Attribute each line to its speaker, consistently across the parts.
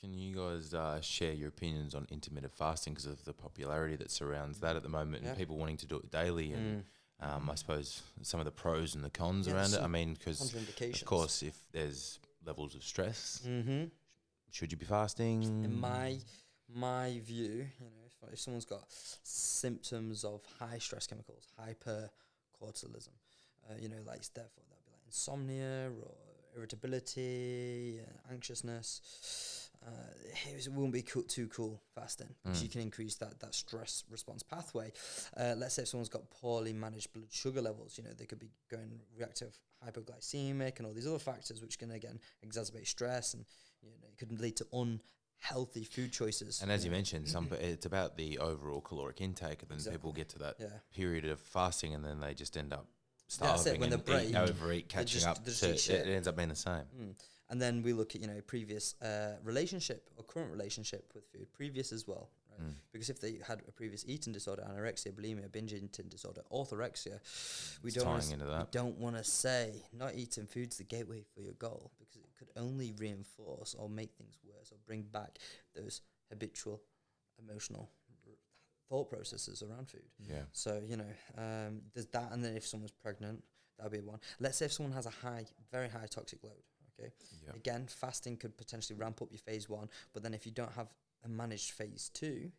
Speaker 1: Can you guys share your opinions on intermittent fasting because of the popularity that surrounds that at the moment and people wanting to do it daily and I suppose some of the pros and the cons around it? I mean, because of course, if there's levels of stress, should you be fasting?
Speaker 2: In my view, if someone's got symptoms of high stress chemicals, hypercortisolism, like therefore that'd be like insomnia or irritability, anxiousness. It won't be too cool fasting because you can increase that stress response pathway. Let's say if someone's got poorly managed blood sugar levels, they could be going reactive hypoglycemic and all these other factors which can again exacerbate stress and it could lead to unhealthy food choices.
Speaker 1: And as you mentioned, it's about the overall caloric intake, and then people get to that period of fasting and then they just end up starving and overeat, catching up. It ends up being the same.
Speaker 2: And then we look at previous relationship or current relationship with food, previous as well, right? Because if they had a previous eating disorder, anorexia, bulimia, binge eating disorder, orthorexia, we don't want to say not eating food's the gateway for your goal because it could only reinforce or make things worse or bring back those habitual emotional thought processes around food.
Speaker 1: Yeah.
Speaker 2: So, there's that. And then if someone's pregnant, that'll be one. Let's say if someone has a very high toxic load, okay? Yep. Again, fasting could potentially ramp up your phase 1, but then if you don't have a managed phase 2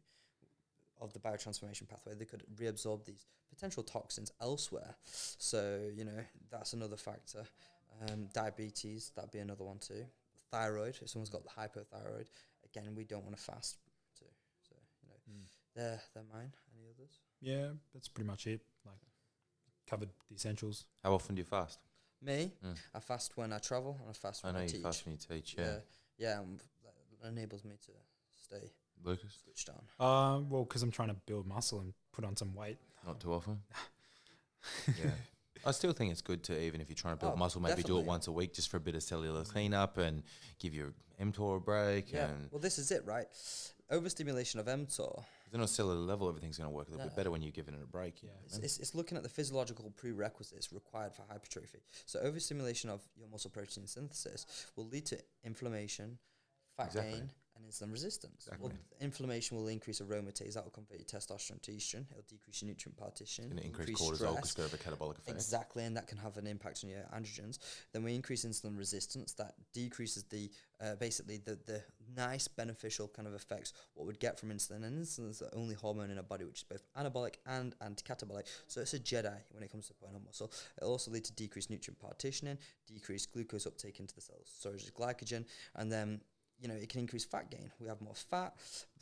Speaker 2: of the biotransformation pathway, they could reabsorb these potential toxins elsewhere. So, that's another factor. Diabetes, that'd be another one too. Thyroid, if someone's got hypothyroid, again, we don't want to fast too. So, they're mine. Any others?
Speaker 3: Yeah, that's pretty much it. Like, covered the essentials.
Speaker 1: How often do you fast?
Speaker 2: Me? I fast when I travel and I fast when I teach.
Speaker 1: I know you fast when you teach,
Speaker 2: Yeah, that enables me to stay
Speaker 1: Lucas?
Speaker 2: switched on.
Speaker 3: Well, because I'm trying to build muscle and put on some weight.
Speaker 1: Not too often? Yeah. I still think it's good to, even if you're trying to build muscle, maybe do it once a week just for a bit of cellular cleanup and give your mTOR a break.
Speaker 2: Yeah, well, this is it, right? Overstimulation of mTOR.
Speaker 1: Then on a cellular level, everything's going to work a little bit better when you're giving it a break.
Speaker 3: Yeah,
Speaker 2: it's looking at the physiological prerequisites required for hypertrophy. So overstimulation of your muscle protein synthesis will lead to inflammation, fat gain, and insulin resistance. Well, inflammation will increase aromatase. That will convert your testosterone to estrogen. It'll decrease your nutrient partition.
Speaker 1: And increase cortisol because of a catabolic effect.
Speaker 2: Exactly, and that can have an impact on your androgens. Then we increase insulin resistance. That decreases the basically the nice beneficial kind of effects what we'd get from insulin. And insulin is the only hormone in our body which is both anabolic and anti-catabolic. So it's a Jedi when it comes to putting on muscle. It'll also lead to decreased nutrient partitioning, decreased glucose uptake into the cells, storage of glycogen, and then it can increase fat gain. We have more fat.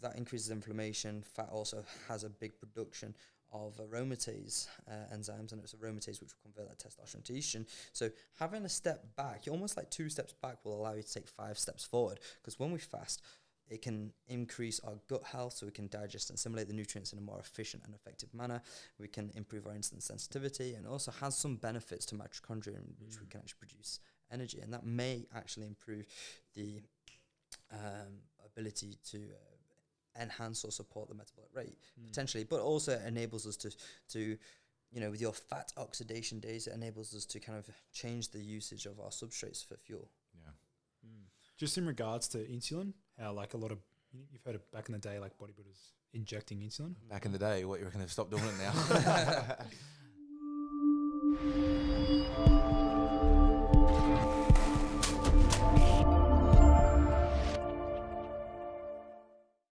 Speaker 2: That increases inflammation. Fat also has a big production of aromatase enzymes, and it's aromatase which will convert that testosterone to estrogen. So having a step back, almost like 2 steps back, will allow you to take 5 steps forward. Because when we fast, it can increase our gut health, so we can digest and assimilate the nutrients in a more efficient and effective manner. We can improve our insulin sensitivity, and also has some benefits to mitochondria, in which we can actually produce energy, and that may actually improve the ability to enhance or support the metabolic rate potentially, but also enables us to with your fat oxidation days, it enables us to kind of change the usage of our substrates for fuel.
Speaker 3: Just in regards to insulin, how like a lot of you've heard of back in the day, like bodybuilders injecting insulin.
Speaker 1: Back in the day, what you reckon they've stopped doing it now?